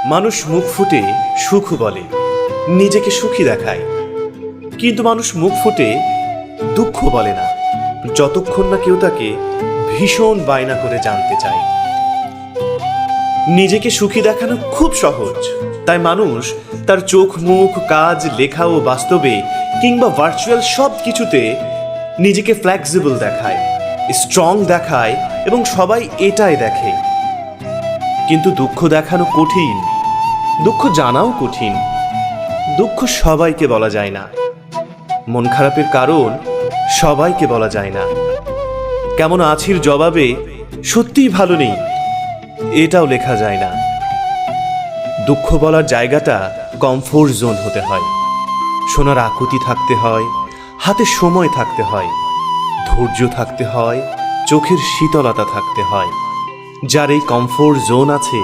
মানুষ মুখ ফুটে সুখ বলে, নিজেকে সুখী দেখায়, কিন্তু মানুষ মুখ ফুটে দুঃখ বলে না, যতক্ষণ না কেউ তাকে ভীষণ বায়না করে জানতে চায়। নিজেকে সুখী দেখানো খুব সহজ, তাই মানুষ তার চোখ, মুখ, কাজ, লেখা ও বাস্তবে কিংবা ভার্চুয়াল সব কিছুতে নিজেকে ফ্লেক্সিবল দেখায়, স্ট্রং দেখায় এবং সবাই এটাই দেখে। কিন্তু দুঃখ দেখানো কঠিন, দুঃখ জানাও কঠিন। দুঃখ সবাইকে বলা যায় না, মন খারাপের কারণ সবাইকে বলা যায় না। কেমন আছির জবাবে সত্যিই ভালো নেই এটাও লেখা যায় না। দুঃখ বলার জায়গাটা কমফোর্ট জোন হতে হয়, শোনার আকুতি থাকতে হয়, হাতে সময় থাকতে হয়, ধৈর্য থাকতে হয়, চোখের শীতলতা থাকতে হয়। যার এই কমফোর্ট জোন আছে